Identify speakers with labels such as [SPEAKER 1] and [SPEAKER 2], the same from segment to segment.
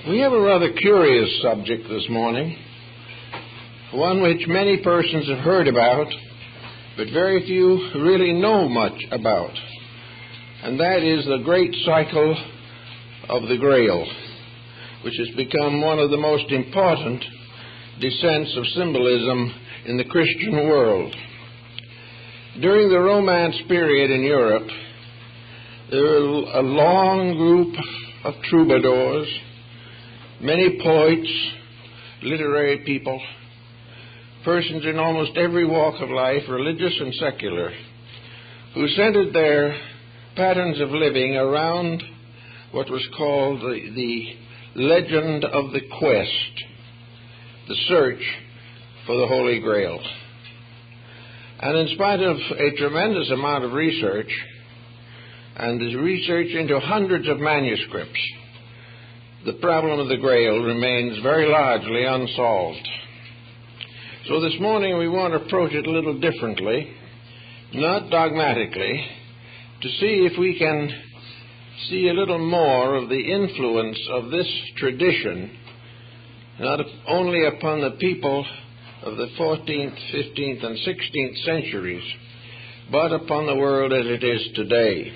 [SPEAKER 1] We have a rather curious subject this morning, one which many persons have heard about, but very few really know much about, and that is the great cycle of the Grail, which has become one of the most important descents of symbolism in the Christian world. During the Romance period in Europe, there were a long group of troubadours, many poets, literary people, persons in almost every walk of life, religious and secular, who centered their patterns of living around what was called the legend of the quest, the search for the Holy Grail. And in spite of a tremendous amount of research, and the research into hundreds of manuscripts, the problem of the Grail remains very largely unsolved. So this morning we want to approach it a little differently, not dogmatically, to see if we can see a little more of the influence of this tradition, not only upon the people of the 14th, 15th, and 16th centuries, but upon the world as it is today.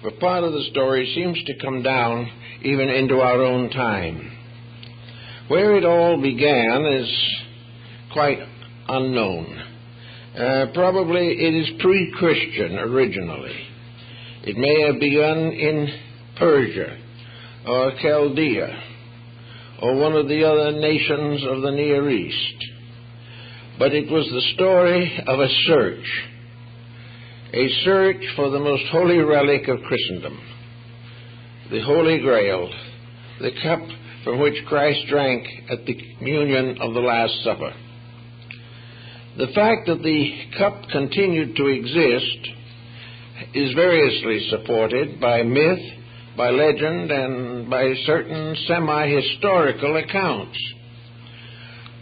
[SPEAKER 1] For part of the story seems to come down even into our own time. Where it all began is quite unknown. Probably it is pre-Christian originally. It may have begun in Persia or Chaldea or one of the other nations of the Near East. But it was the story of a search for the most holy relic of Christendom, the Holy Grail, the cup from which Christ drank at the communion of the Last Supper. The fact that the cup continued to exist is variously supported by myth, by legend, and by certain semi-historical accounts.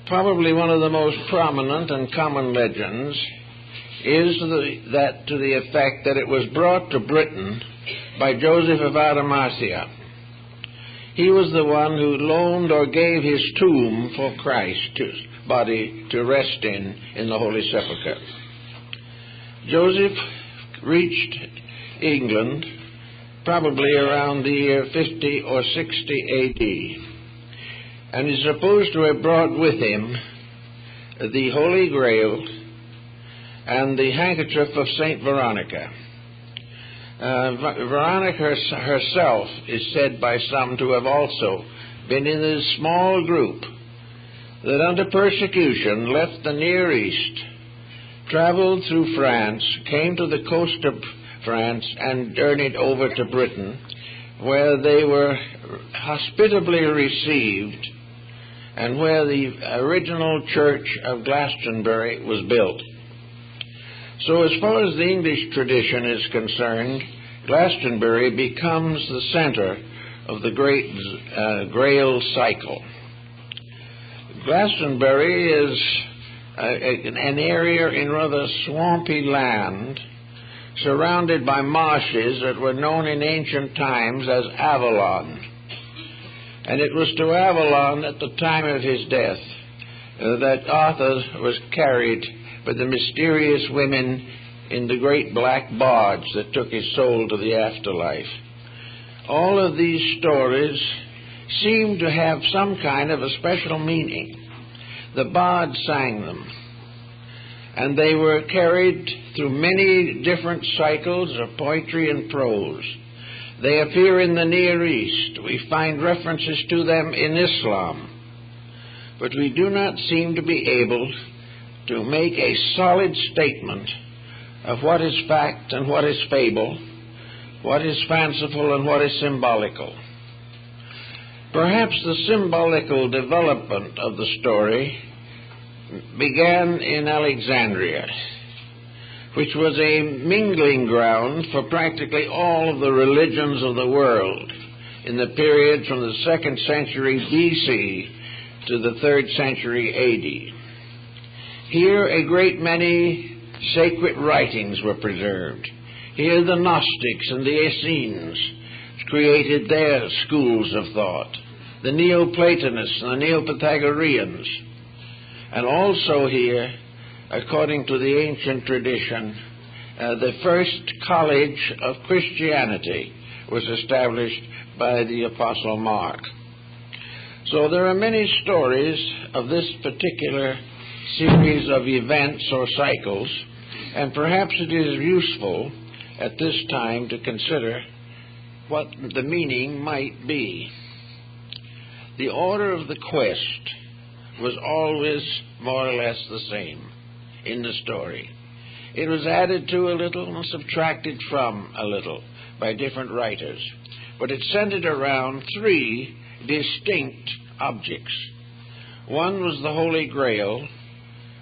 [SPEAKER 1] Probably one of the most prominent and common legends is that to the effect that it was brought to Britain by Joseph of Arimathea. He was the one who loaned or gave his tomb for Christ's body to rest in the Holy Sepulchre. Joseph reached England probably around the year 50 or 60 A.D. and is supposed to have brought with him the Holy Grail and the handkerchief of Saint Veronica. Veronica herself is said by some to have also been in this small group that under persecution left the Near East, traveled through France, came to the coast of France, and journeyed over to Britain, where they were hospitably received and where the original church of Glastonbury was built. So as far as the English tradition is concerned, Glastonbury becomes the center of the great Grail Cycle. Glastonbury is an area in rather swampy land surrounded by marshes that were known in ancient times as Avalon. And it was to Avalon at the time of his death that Arthur was carried by the mysterious women in the great black barge that took his soul to the afterlife. All of these stories seem to have some kind of a special meaning. The bards sang them, and they were carried through many different cycles of poetry and prose. They appear in the Near East. We find references to them in Islam, but we do not seem to be able to make a solid statement of what is fact and what is fable, what is fanciful and what is symbolical. Perhaps the symbolical development of the story began in Alexandria, which was a mingling ground for practically all of the religions of the world in the period from the 2nd century B.C. to the 3rd century A.D. Here a great many sacred writings were preserved. Here the Gnostics and the Essenes created their schools of thought. the Neoplatonists and the Neopythagoreans. And also here, according to the ancient tradition, the first college of Christianity was established by the Apostle Mark. So there are many stories of this particular series of events or cycles, and perhaps it is useful at this time to consider what the meaning might be. The order of the quest was always more or less the same in the story. It was added to a little and subtracted from a little by different writers, but it centered around three distinct objects. One was the Holy Grail,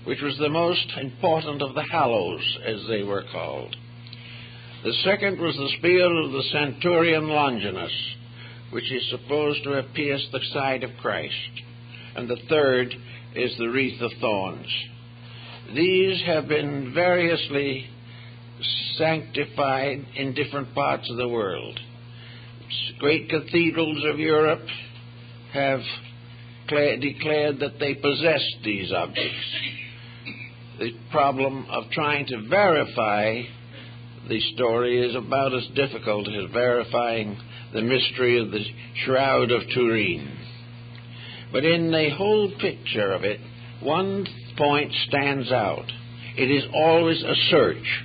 [SPEAKER 1] which was the most important of the Hallows, as they were called. The second was the spear of the centurion Longinus, which is supposed to have pierced the side of Christ. And the third is the wreath of thorns. These have been variously sanctified in different parts of the world. Great cathedrals of Europe have declared that they possess these objects. The problem of trying to verify the story is about as difficult as verifying the mystery of the Shroud of Turin. But in the whole picture of it, one point stands out. It is always a search.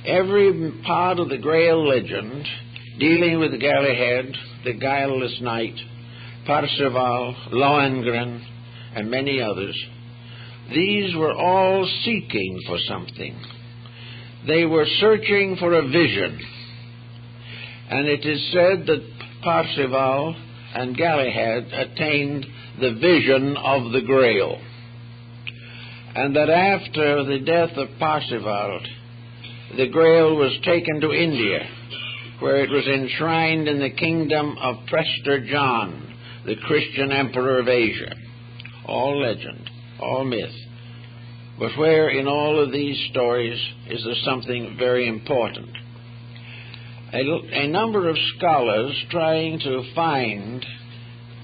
[SPEAKER 1] Every part of the Grail legend, dealing with Galahad, the guileless knight, Parzival, Lohengrin, and many others, these were all seeking for something. They were searching for a vision. And it is said that Parzival and Galahad attained the vision of the Grail. And that after the death of Parzival, the Grail was taken to India, where it was enshrined in the kingdom of Prester John, the Christian emperor of Asia. All legend, all myth. But where in all of these stories is there something very important? A number of scholars trying to find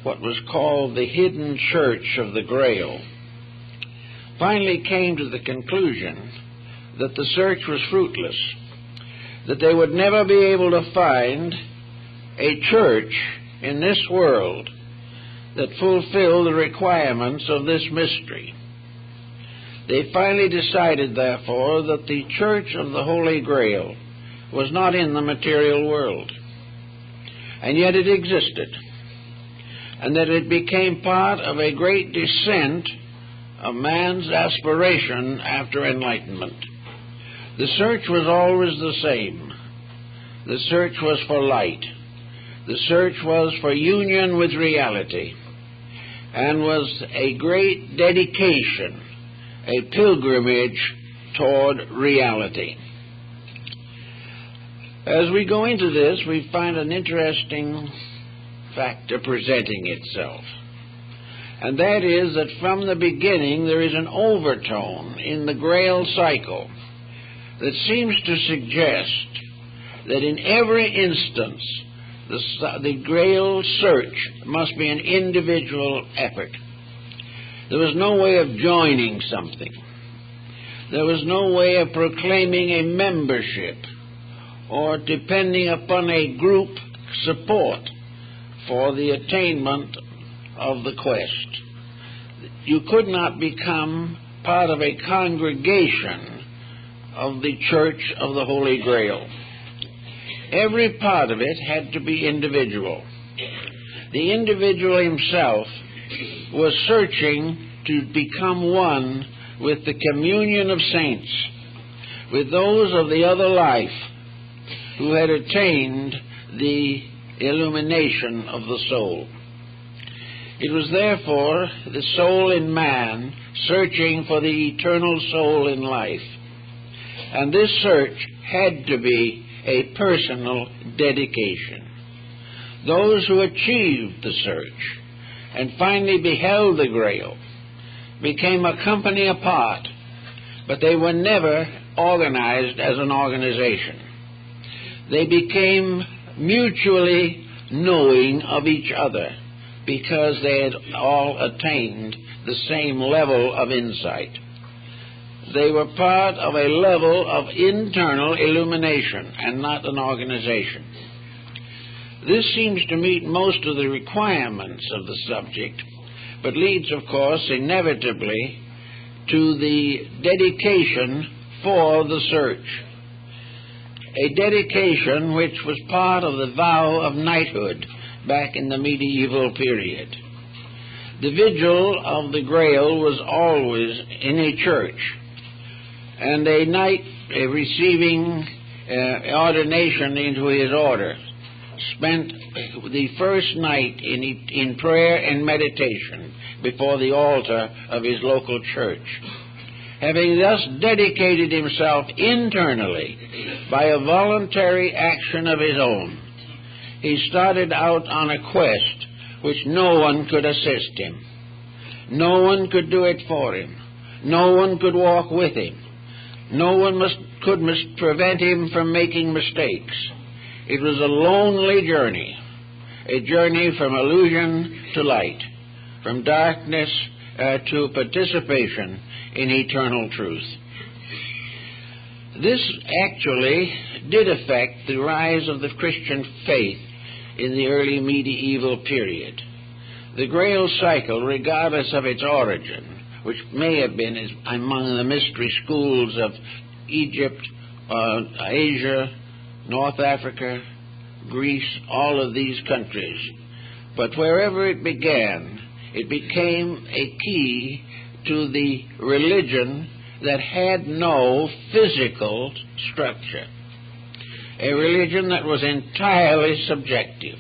[SPEAKER 1] what was called the hidden church of the Grail finally came to the conclusion that the search was fruitless, that they would never be able to find a church in this world that fulfilled the requirements of this mystery. They finally decided, therefore, that the church of the Holy Grail was not in the material world, and yet it existed, and that it became part of a great descent of man's aspiration after enlightenment. The search was always the same. The search was for light. The search was for union with reality, and was a great dedication, a pilgrimage toward reality. As we go into this, we find an interesting factor presenting itself. And that is that from the beginning there is an overtone in the Grail Cycle that seems to suggest that in every instance the Grail search must be an individual effort. There was no way of joining something. There was no way of proclaiming a membership or depending upon a group support for the attainment of the quest. You could not become part of a congregation of the Church of the Holy Grail. Every part of it had to be individual. The individual himself was searching to become one with the communion of saints, with those of the other life who had attained the illumination of the soul. It was therefore the soul in man searching for the eternal soul in life. And this search had to be a personal dedication. Those who achieved the search and finally beheld the Grail became a company apart, but they were never organized as an organization. They became mutually knowing of each other because they had all attained the same level of insight. They were part of a level of internal illumination and not an organization. This seems to meet most of the requirements of the subject, but leads, of course, inevitably to the dedication for the search. A dedication which was part of the vow of knighthood back in the medieval period. The vigil of the Grail was always in a church, and a knight receiving ordination into his order spent the first night in prayer and meditation before the altar of his local church. Having thus dedicated himself internally by a voluntary action of his own, he started out on a quest which no one could assist him. No one could do it for him. No one could walk with him. No one could prevent him from making mistakes. It was a lonely journey, a journey from illusion to light, from darkness to participation in eternal truth. This actually did affect the rise of the Christian faith in the early medieval period. The Grail Cycle, regardless of its origin, which may have been among the mystery schools of Egypt, Asia, North Africa, Greece, all of these countries. But wherever it began, it became a key to the religion that had no physical structure, a religion that was entirely subjective,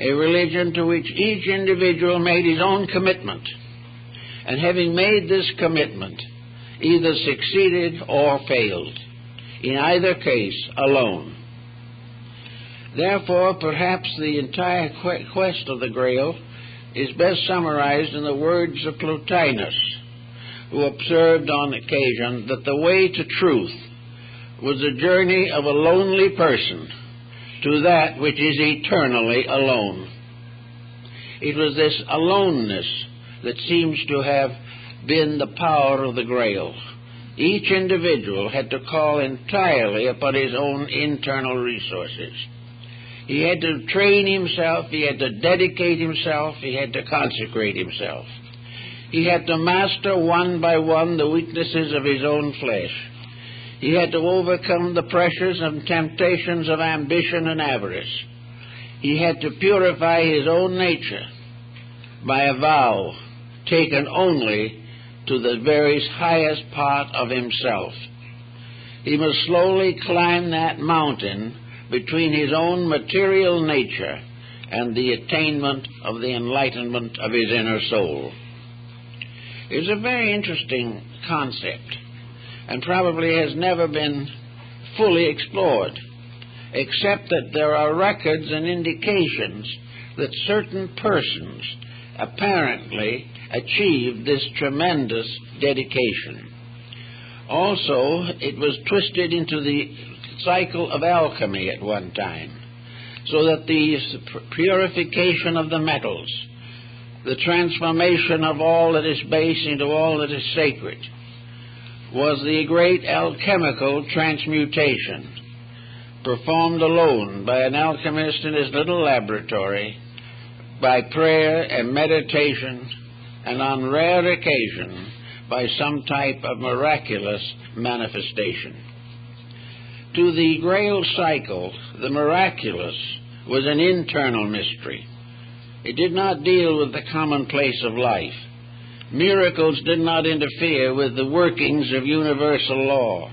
[SPEAKER 1] a religion to which each individual made his own commitment, and having made this commitment, either succeeded or failed, in either case alone. Therefore, perhaps the entire quest of the Grail is best summarized in the words of Plotinus, who observed on occasion that the way to truth was the journey of a lonely person to that which is eternally alone. It was this aloneness that seems to have been the power of the Grail. Each individual had to call entirely upon his own internal resources. He had to train himself, he had to dedicate himself, he had to consecrate himself. He had to master one by one the weaknesses of his own flesh. He had to overcome the pressures and temptations of ambition and avarice. He had to purify his own nature by a vow taken only to the very highest part of himself. He must slowly climb that mountain between his own material nature and the attainment of the enlightenment of his inner soul. It's a very interesting concept, and probably has never been fully explored, except that there are records and indications that certain persons apparently achieved this tremendous dedication. Also, it was twisted into the cycle of alchemy at one time, so that the purification of the metals, the transformation of all that is base into all that is sacred, was the great alchemical transmutation, performed alone by an alchemist in his little laboratory, by prayer and meditation, and on rare occasion by some type of miraculous manifestation. To the Grail Cycle, the miraculous was an internal mystery. It did not deal with the commonplace of life. Miracles did not interfere with the workings of universal law.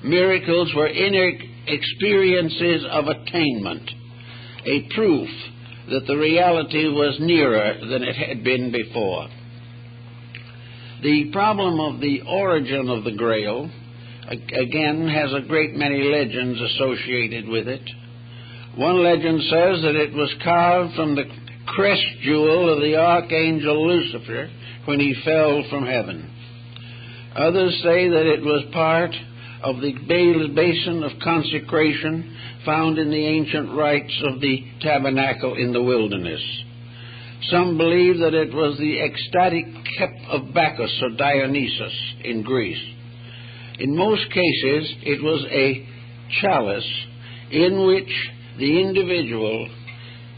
[SPEAKER 1] Miracles were inner experiences of attainment, a proof that the reality was nearer than it had been before. The problem of the origin of the Grail, again, has a great many legends associated with it. One legend says that it was carved from the crest jewel of the archangel Lucifer when he fell from heaven. Others say that it was part of the basin of consecration found in the ancient rites of the tabernacle in the wilderness. Some believe that it was the ecstatic cup of Bacchus or Dionysus in Greece. In most cases, it was a chalice in which the individual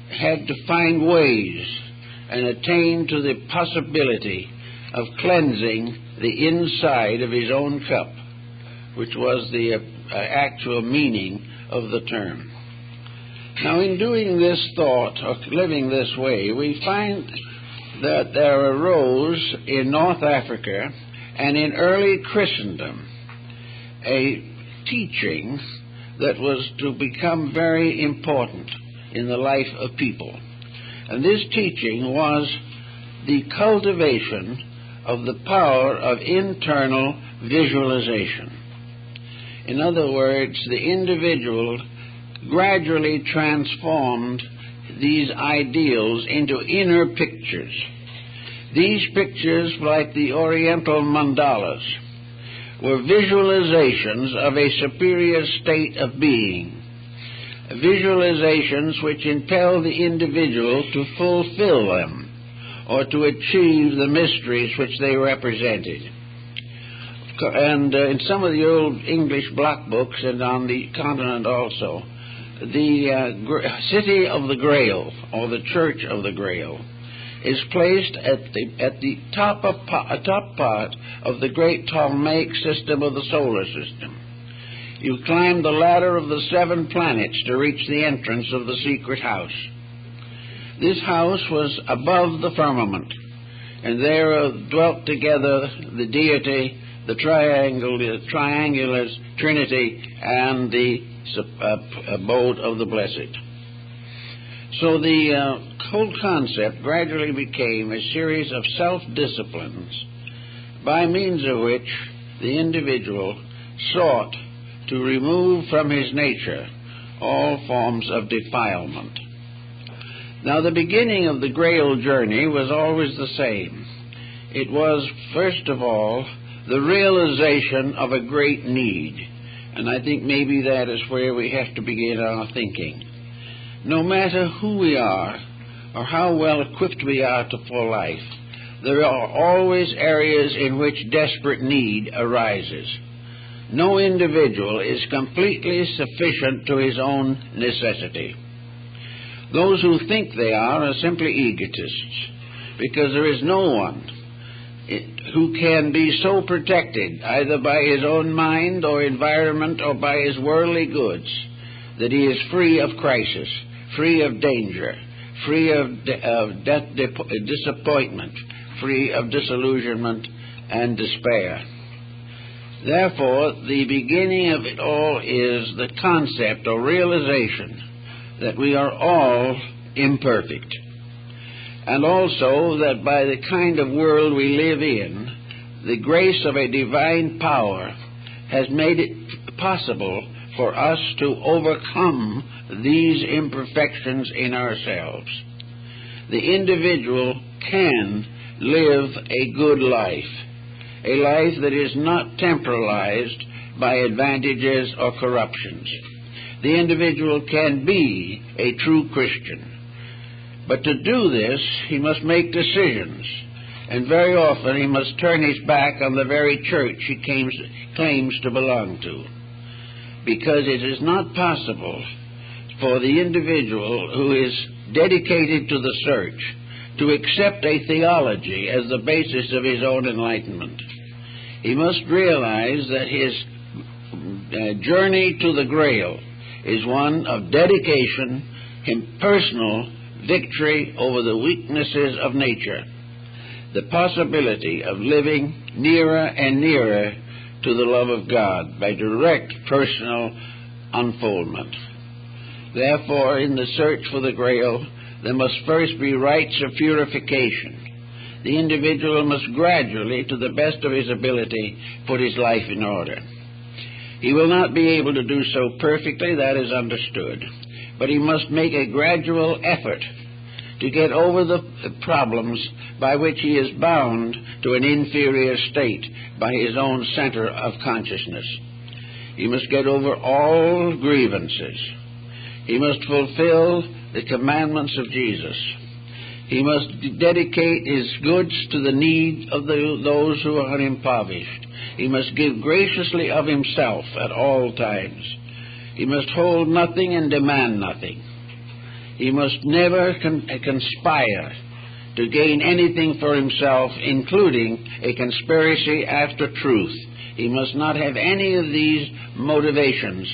[SPEAKER 1] had to find ways and attain to the possibility of cleansing the inside of his own cup, which was the actual meaning of the term. Now, in doing this thought, or living this way, we find that there arose in North Africa and in early Christendom a teaching that was to become very important in the life of people. And this teaching was the cultivation of the power of internal visualization. In other words, the individual gradually transformed these ideals into inner pictures. These pictures, like the Oriental mandalas, were visualizations of a superior state of being, visualizations which impel the individual to fulfill them or to achieve the mysteries which they represented. And in some of the old English block books, and on the continent also, the city of the Grail, or the Church of the Grail, is placed at the top part of the great Ptolemaic system of the solar system. You climb the ladder of the 7 planets to reach the entrance of the secret house. This house was above the firmament, and there dwelt together the deity, the triangular Trinity, and the abode of the blessed. So the whole concept gradually became a series of self-disciplines by means of which the individual sought to remove from his nature all forms of defilement. Now, the beginning of the Grail journey was always the same. It was, first of all, the realization of a great need. And I think maybe that is where we have to begin our thinking. No matter who we are or how well equipped we are for life, there are always areas in which desperate need arises. No individual is completely sufficient to his own necessity. Those who think they are simply egotists, because there is no one who can be so protected, either by his own mind or environment or by his worldly goods, that he is free of crisis, free of danger, free of disappointment, free of disillusionment and despair. Therefore, the beginning of it all is the concept or realization that we are all imperfect, and also that by the kind of world we live in, the grace of a divine power has made it possible for us to overcome these imperfections in ourselves. The individual can live a good life, a life that is not temporalized by advantages or corruptions. The individual can be a true Christian. But to do this, he must make decisions, and very often he must turn his back on the very church he claims to belong to, because it is not possible for the individual who is dedicated to the search to accept a theology as the basis of his own enlightenment. He must realize that his journey to the Grail is one of dedication and personal victory over the weaknesses of nature, the possibility of living nearer and nearer to the love of God by direct personal unfoldment. Therefore, in the search for the Grail, there must first be rites of purification. The individual must gradually, to the best of his ability, put his life in order. He will not be able to do so perfectly, that is understood, but he must make a gradual effort to get over the problems by which he is bound to an inferior state by his own center of consciousness. He must get over all grievances. He must fulfill the commandments of Jesus.
[SPEAKER 2] He must dedicate his goods to the need of those who are impoverished. He must give graciously of himself at all times. He must hold nothing and demand nothing. He must never conspire to gain anything for himself, including a conspiracy after truth. He must not have any of these motivations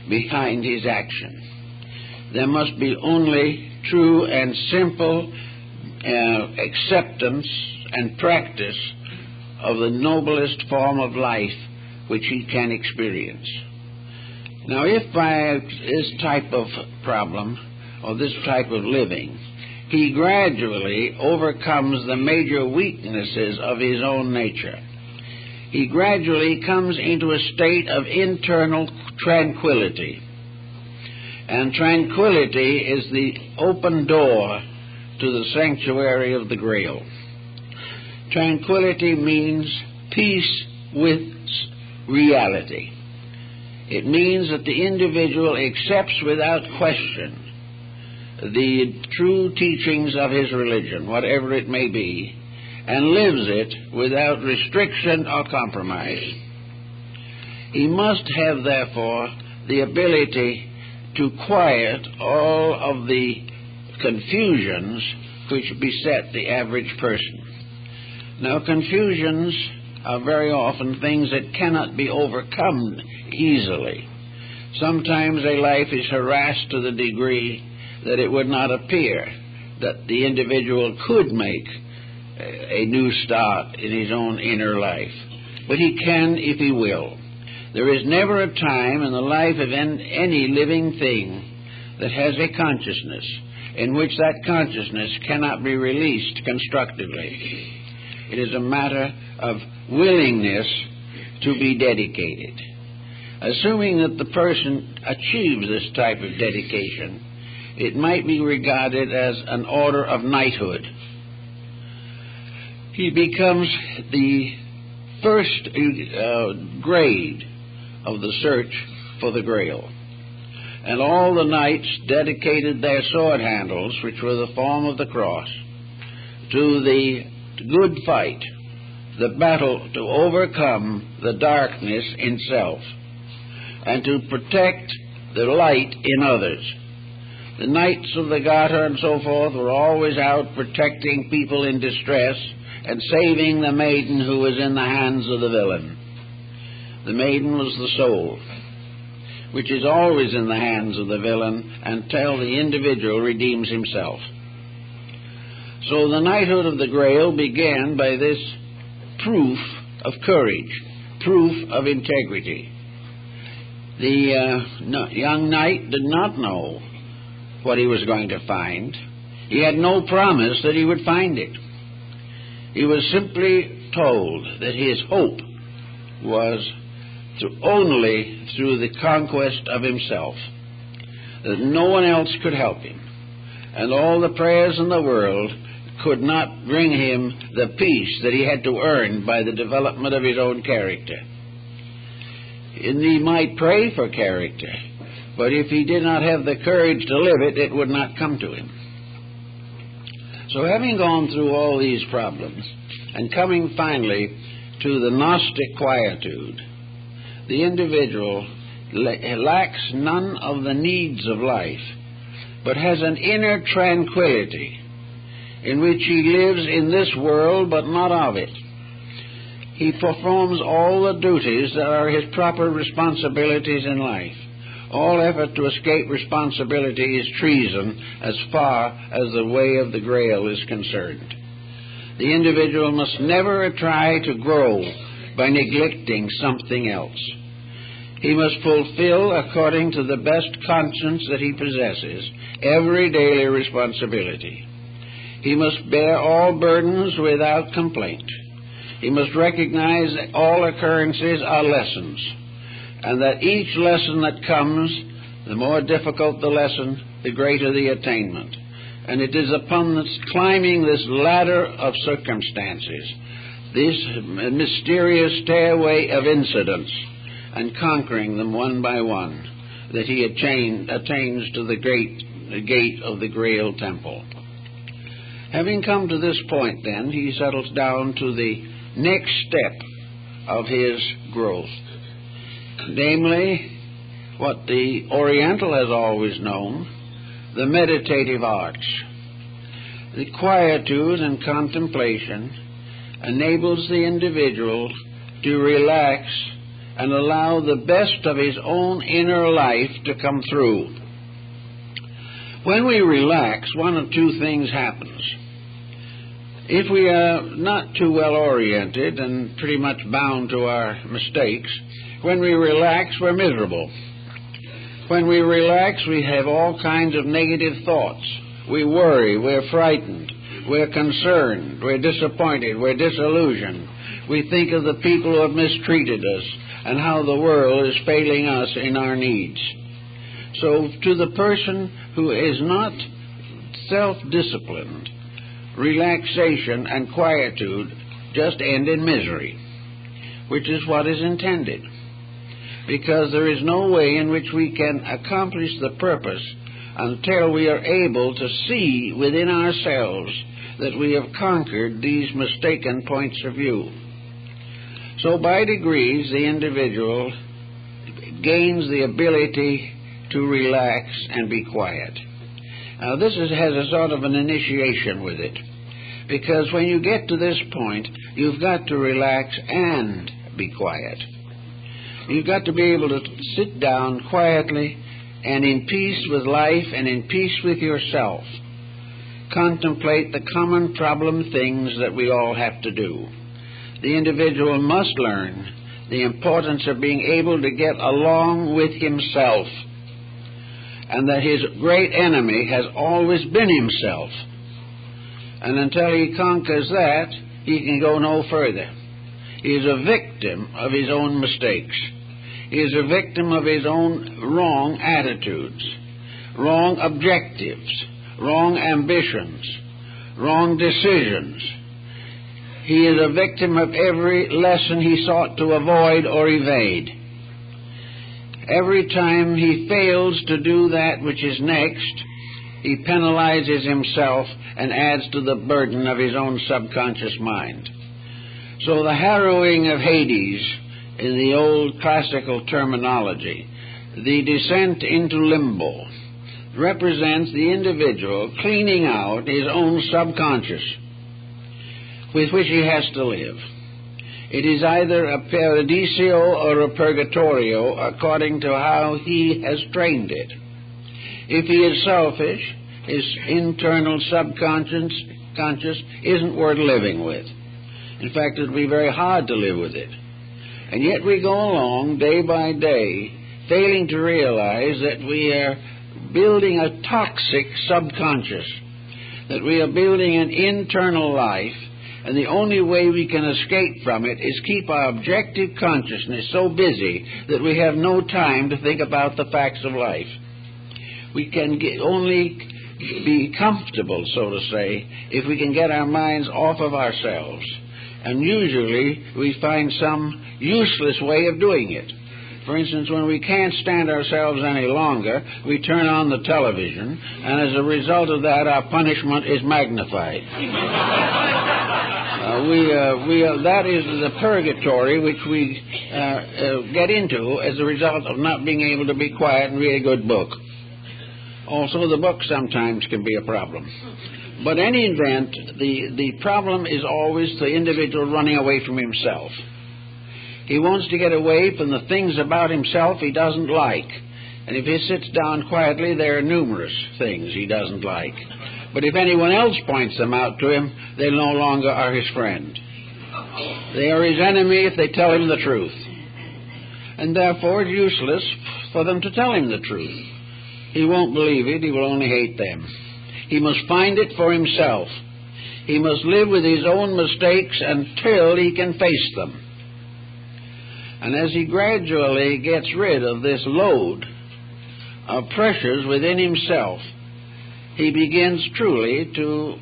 [SPEAKER 2] behind his action. There must be only true and simple acceptance and practice of the noblest form of life which he can experience. Now, if by this type of problem or this type of living, he gradually overcomes the major weaknesses of his own nature, he gradually comes into a state of internal tranquility. And tranquility is the open door to the sanctuary of the Grail. Tranquility means peace with reality. It means that the individual accepts without question the true teachings of his religion, whatever it may be, and lives it without restriction or compromise. He must have, therefore, the ability to quiet all of the confusions which beset the average person. Now, confusions are very often things that cannot be overcome easily. Sometimes a life is harassed to the degree that it would not appear that the individual could make a new start in his own inner life. But he can if he will. There is never a time in the life of any living thing that has a consciousness in which that consciousness cannot be released constructively. It is a matter of willingness to be dedicated. Assuming that the person achieves this type of dedication, it might be regarded as an order of knighthood. He becomes the first grade of the search for the Grail. And all the knights dedicated their sword handles, which were the form of the cross, to the good fight, the battle to overcome the darkness in self, and to protect the light in others. The knights of the Garter and so forth were always out protecting people in distress and saving the maiden who was in the hands of the villain. The maiden was the soul, which is always in the hands of the villain until the individual redeems himself. So the knighthood of the Grail began by this proof of courage, proof of integrity. The young knight did not know what he was going to find. He had no promise that he would find it. He was simply told that his hope was only through the conquest of himself, that no one else could help him, and all the prayers in the world could not bring him the peace that he had to earn by the development of his own character. And he might pray for character, but if he did not have the courage to live it, it would not come to him. So having gone through all these problems, and coming finally to the Gnostic quietude, the individual lacks none of the needs of life, but has an inner tranquility in which he lives in this world but not of it. He performs all the duties that are his proper responsibilities in life. All effort to escape responsibility is treason as far as the way of the Grail is concerned. The individual must never try to grow by neglecting something else. He must fulfill, according to the best conscience that he possesses, every daily responsibility. He must bear all burdens without complaint. He must recognize that all occurrences are lessons, and that each lesson that comes, the more difficult the lesson, the greater the attainment. And it is upon this climbing this ladder of circumstances, this mysterious stairway of incidents, and conquering them one by one, that he attains to the gate of the Grail Temple. Having come to this point, then, he settles down to the next step of his growth, namely, what the Oriental has always known, the meditative arts. The quietude and contemplation enables the individual to relax and allow the best of his own inner life to come through. When we relax, one of two things happens. If we are not too well oriented and pretty much bound to our mistakes, when we relax, we're miserable. When we relax, we have all kinds of negative thoughts. We worry, we're frightened, we're concerned, we're disappointed, we're disillusioned. We think of the people who have mistreated us and how the world is failing us in our needs. So to the person who is not self-disciplined, relaxation and quietude just end in misery, which is what is intended. Because there is no way in which we can accomplish the purpose until we are able to see within ourselves that we have conquered these mistaken points of view. So by degrees, the individual gains the ability to relax and be quiet. Now this has a sort of an initiation with it, because when you get to this point, you've got to relax and be quiet. You've got to be able to sit down quietly and in peace with life and in peace with yourself. Contemplate the common problem things that we all have to do. The individual must learn the importance of being able to get along with himself, and that his great enemy has always been himself. And until he conquers that, he can go no further. He is a victim of his own mistakes. He is a victim of his own wrong attitudes, wrong objectives, wrong ambitions, wrong decisions. He is a victim of every lesson he sought to avoid or evade. Every time he fails to do that which is next, he penalizes himself and adds to the burden of his own subconscious mind. So the harrowing of Hades, in the old classical terminology, the descent into limbo, represents the individual cleaning out his own subconscious with which he has to live. It is either a paradiso or a purgatorio according to how he has trained it. If he is selfish, his internal subconscious isn't worth living with. In fact, it will be very hard to live with it. And yet we go along day by day, failing to realize that we are building a toxic subconscious, that we are building an internal life, and the only way we can escape from it is keep our objective consciousness so busy that we have no time to think about the facts of life. We can only be comfortable, so to say, if we can get our minds off of ourselves. And usually we find some useless way of doing it. For instance, when we can't stand ourselves any longer, we turn on the television, and as a result of that, our punishment is magnified. That is the purgatory which we get into as a result of not being able to be quiet and read a good book. Also, the book sometimes can be a problem. But in any event, the problem is always the individual running away from himself. He wants to get away from the things about himself he doesn't like. And if he sits down quietly, there are numerous things he doesn't like. But if anyone else points them out to him, they no longer are his friend. They are his enemy if they tell him the truth. And therefore it's useless for them to tell him the truth. He won't believe it, he will only hate them. He must find it for himself. He must live with his own mistakes until he can face them. And as he gradually gets rid of this load of pressures within himself, he begins truly to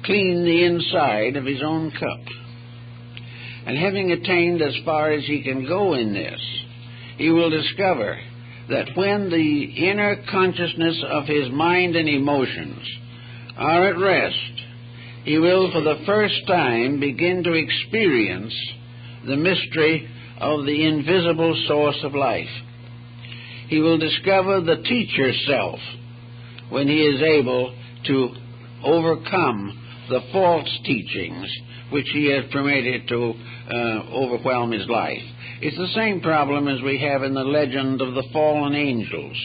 [SPEAKER 2] clean the inside of his own cup. And having attained as far as he can go in this, he will discover that when the inner consciousness of his mind and emotions are at rest, he will for the first time begin to experience the mystery of the invisible source of life. He will discover the teacher self when he is able to overcome the false teachings which he has permitted to overwhelm his life. It's the same problem as we have in the legend of the fallen angels,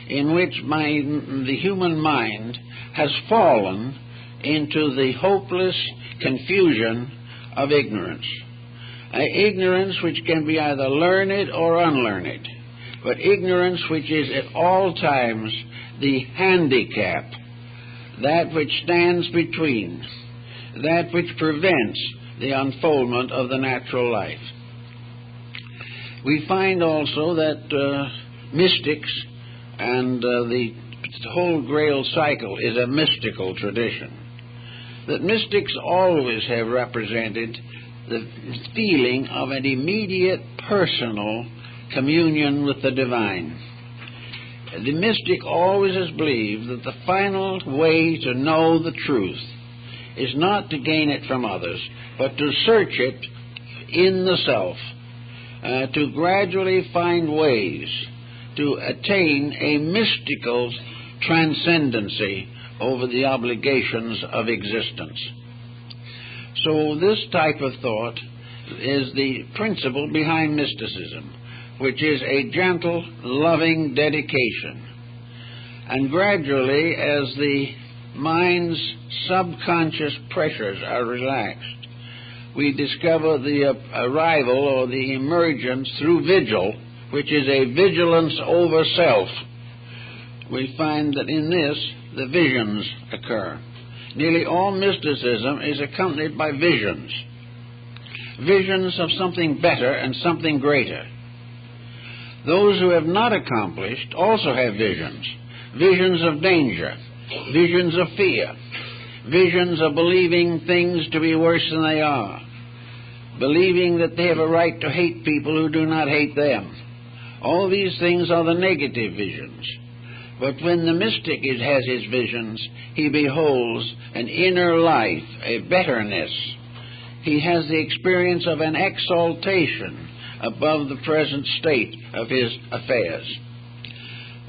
[SPEAKER 2] in which the human mind has fallen into the hopeless confusion of ignorance. Ignorance which can be either learned or unlearned, but ignorance which is at all times the handicap, that which stands between, that which prevents the unfoldment of the natural life. We find also that mystics and the whole Grail Cycle is a mystical tradition, that mystics always have represented the feeling of an immediate personal communion with the divine. The mystic always has believed that the final way to know the truth is not to gain it from others, but to search it in the self, to gradually find ways to attain a mystical transcendency over the obligations of existence. So this type of thought is the principle behind mysticism, which is a gentle, loving dedication. And gradually, as the mind's subconscious pressures are relaxed, we discover the arrival or the emergence through vigil, which is a vigilance over self. We find that in this, the visions occur. Nearly all mysticism is accompanied by visions. Visions of something better and something greater. Those who have not accomplished also have visions. Visions of danger, visions of fear, visions of believing things to be worse than they are, believing that they have a right to hate people who do not hate them. All these things are the negative visions. But when the mystic has his visions, he beholds an inner life, a betterness. He has the experience of an exaltation above the present state of his affairs.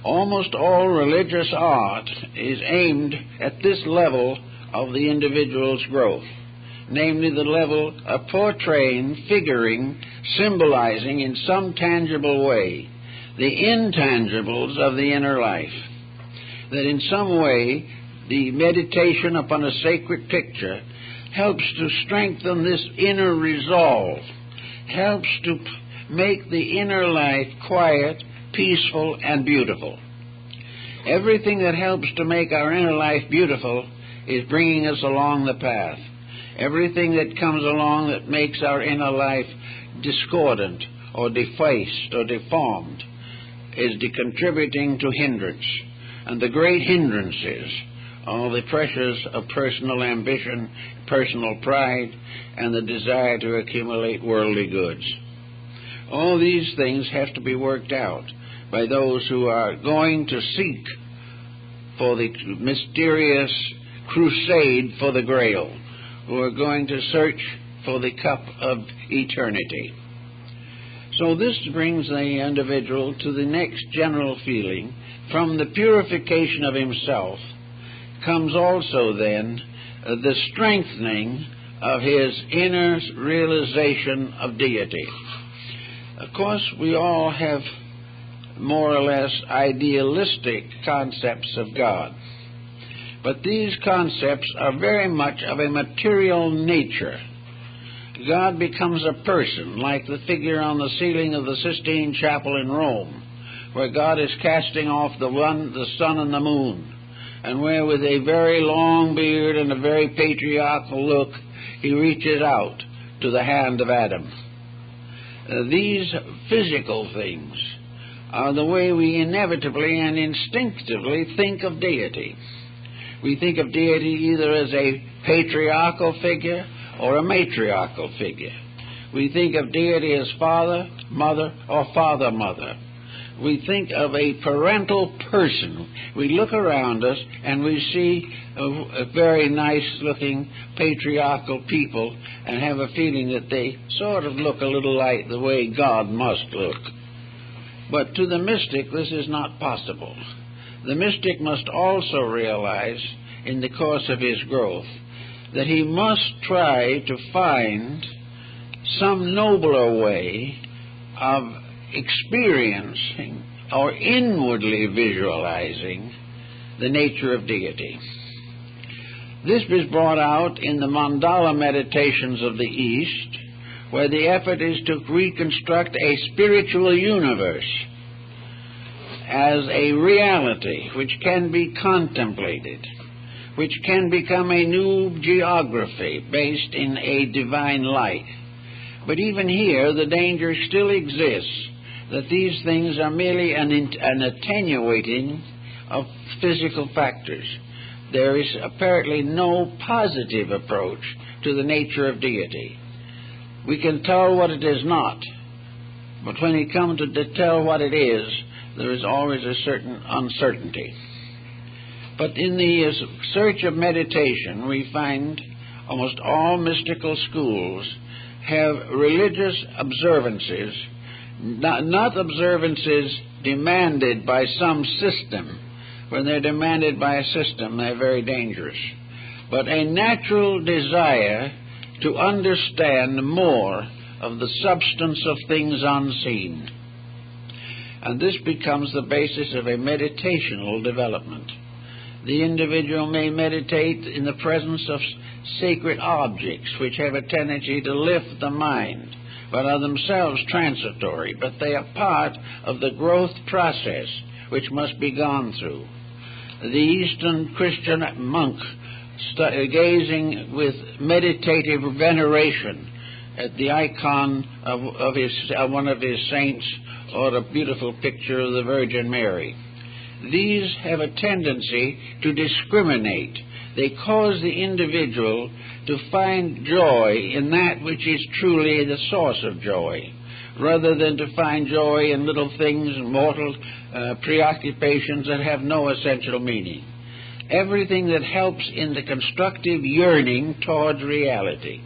[SPEAKER 2] Almost all religious art is aimed at this level of the individual's growth, namely the level of portraying, figuring, symbolizing in some tangible way the intangibles of the inner life, that in some way the meditation upon a sacred picture helps to strengthen this inner resolve, helps to make the inner life quiet, peaceful, and beautiful. Everything that helps to make our inner life beautiful is bringing us along the path. Everything that comes along that makes our inner life discordant or defaced or deformed is contributing to hindrance. And the great hindrances are the pressures of personal ambition, personal pride, and the desire to accumulate worldly goods. All these things have to be worked out by those who are going to seek for the mysterious crusade for the Grail, who are going to search for the cup of eternity. So this brings the individual to the next general feeling. From the purification of himself comes also then the strengthening of his inner realization of deity. Of course, we all have more or less idealistic concepts of God, but these concepts are very much of a material nature. God becomes a person, like the figure on the ceiling of the Sistine Chapel in Rome, where God is casting off the sun and the moon, and where with a very long beard and a very patriarchal look, he reaches out to the hand of Adam. These physical things are the way we inevitably and instinctively think of deity. We think of deity either as a patriarchal figure or a matriarchal figure. We think of deity as father, mother, or father-mother. we think of a parental person. We look around us and we see a very nice-looking patriarchal people and have a feeling that they sort of look a little like the way God must look. But to the mystic, this is not possible. The mystic must also realize, in the course of his growth, that he must try to find some nobler way of experiencing or inwardly visualizing the nature of deity. This was brought out in the mandala meditations of the East, where the effort is to reconstruct a spiritual universe as a reality which can be contemplated, which can become a new geography based in a divine light. But even here, the danger still exists that these things are merely an attenuating of physical factors. There is apparently no positive approach to the nature of deity. We can tell what it is not, but when we come to tell what it is, there is always a certain uncertainty. But in the search of meditation, we find almost all mystical schools have religious observances, not observances demanded by some system. When they're demanded by a system, they're very dangerous. But a natural desire to understand more of the substance of things unseen. And this becomes the basis of a meditational development. The individual may meditate in the presence of sacred objects which have a tendency to lift the mind, but are themselves transitory, but they are part of the growth process which must be gone through. The Eastern Christian monk gazing with meditative veneration at the icon of one of his saints or a beautiful picture of the Virgin Mary. These have a tendency to discriminate. They cause the individual to find joy in that which is truly the source of joy, rather than to find joy in little things and mortal preoccupations that have no essential meaning. Everything that helps in the constructive yearning towards reality.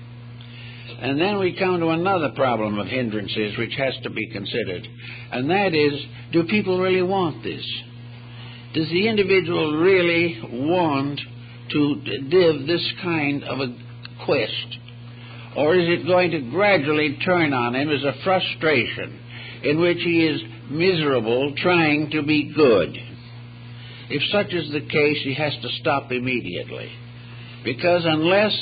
[SPEAKER 2] And then we come to another problem of hindrances which has to be considered, and that is, do people really want this? Does the individual really want to live this kind of a quest? Or is it going to gradually turn on him as a frustration in which he is miserable trying to be good? If such is the case, he has to stop immediately. Because unless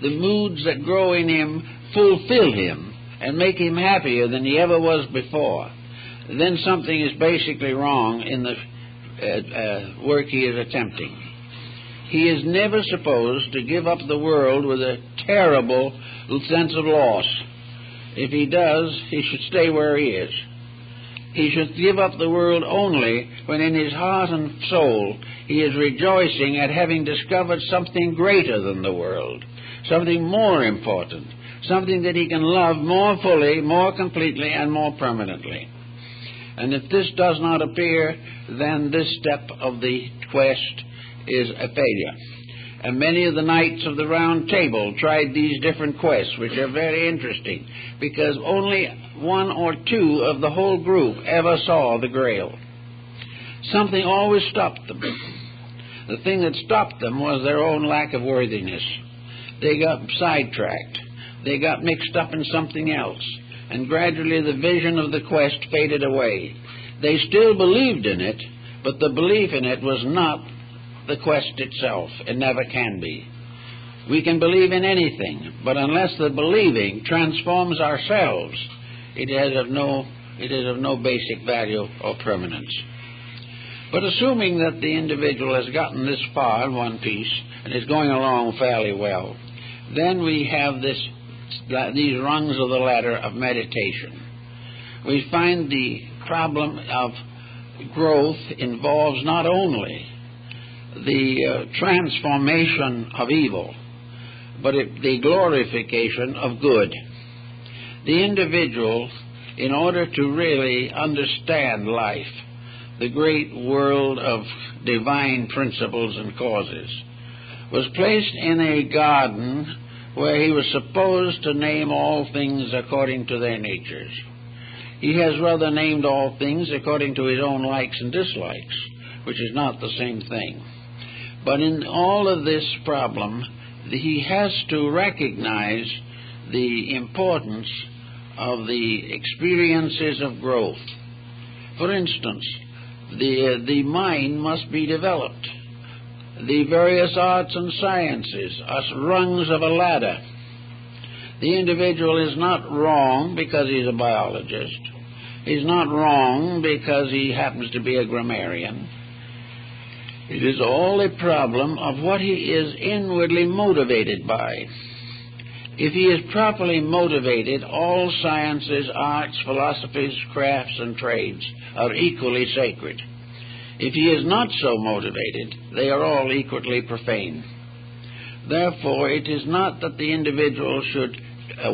[SPEAKER 2] the moods that grow in him fulfill him and make him happier than he ever was before, then something is basically wrong in the work he is attempting. He is never supposed to give up the world with a terrible sense of loss. If he does, he should stay where he is. He should give up the world only when in his heart and soul he is rejoicing at having discovered something greater than the world, something more important, something that he can love more fully, more completely, and more permanently. And if this does not appear, then this step of the quest is a failure. And many of the knights of the Round Table tried these different quests, which are very interesting, because only one or two of the whole group ever saw the Grail. Something always stopped them. The thing that stopped them was their own lack of worthiness. They got sidetracked. They got mixed up in something else. And gradually the vision of the quest faded away. They still believed in it, but the belief in it was not the quest itself. It never can be. We can believe in anything, but unless the believing transforms ourselves, it is of no basic value or permanence. But assuming that the individual has gotten this far in one piece and is going along fairly well, then we have these rungs of the ladder of meditation. We find the problem of growth involves not only the transformation of evil, but the glorification of good. The individual in order to really understand life, the great world of divine principles and causes, was placed in a garden where he was supposed to name all things according to their natures. He has rather named all things according to his own likes and dislikes, which is not the same thing. But in all of this problem, he has to recognize the importance of the experiences of growth. For instance, the mind must be developed. The various arts and sciences are rungs of a ladder. The individual is not wrong because he's a biologist. He's not wrong because he happens to be a grammarian. It is all a problem of what he is inwardly motivated by. If he is properly motivated, all sciences, arts, philosophies, crafts, and trades are equally sacred. If he is not so motivated, they are all equally profane. Therefore, it is not that the individual should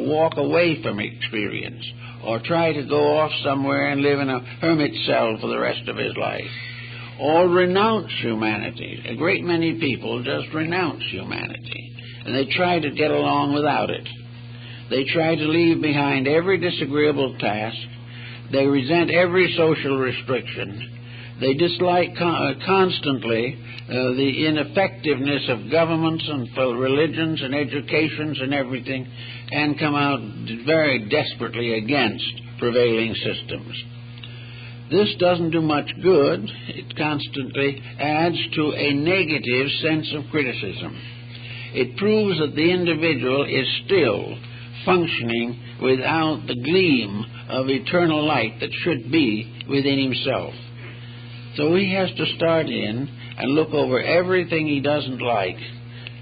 [SPEAKER 2] walk away from experience or try to go off somewhere and live in a hermit cell for the rest of his life, or renounce humanity. A great many people just renounce humanity, and they try to get along without it. They try to leave behind every disagreeable task. They resent every social restriction. They dislike constantly the ineffectiveness of governments and for religions and educations and everything, and come out very desperately against prevailing systems. This doesn't do much good. It constantly adds to a negative sense of criticism. It proves that the individual is still functioning without the gleam of eternal light that should be within himself. So he has to start in and look over everything he doesn't like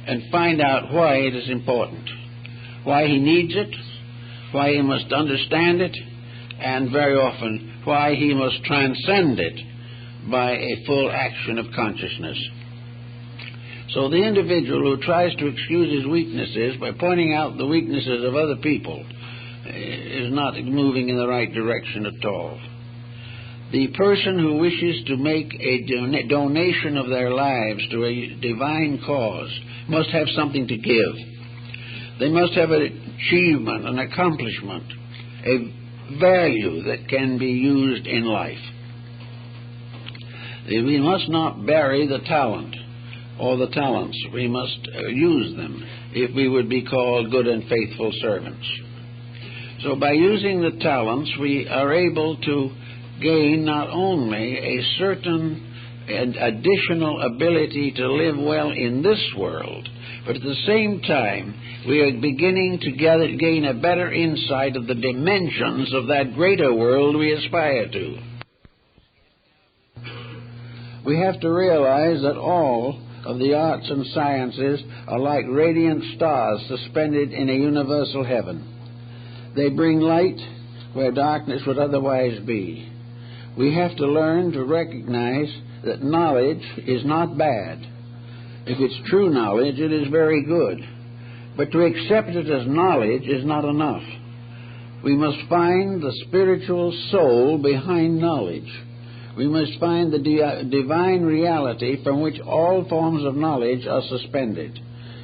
[SPEAKER 2] and find out why it is important, why he needs it, why he must understand it, and very often why he must transcend it by a full action of consciousness. So the individual who tries to excuse his weaknesses by pointing out the weaknesses of other people is not moving in the right direction at all. The person who wishes to make a donation of their lives to a divine cause must have something to give. They must have an achievement, an accomplishment, a value that can be used in life. We must not bury the talent or the talents. We must use them if we would be called good and faithful servants. So by using the talents, we are able to gain not only a certain and additional ability to live well in this world, but at the same time we are beginning to gain a better insight of the dimensions of that greater world we aspire to. We have to realize that all of the arts and sciences are like radiant stars suspended in a universal heaven. They bring light where darkness would otherwise be. We have to learn to recognize that knowledge is not bad. If it's true knowledge, it is very good. But to accept it as knowledge is not enough. We must find the spiritual soul behind knowledge. We must find the divine reality from which all forms of knowledge are suspended.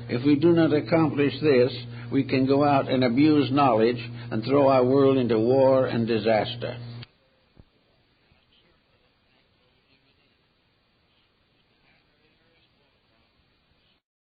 [SPEAKER 2] If we do not accomplish this, we can go out and abuse knowledge and throw our world into war and disaster.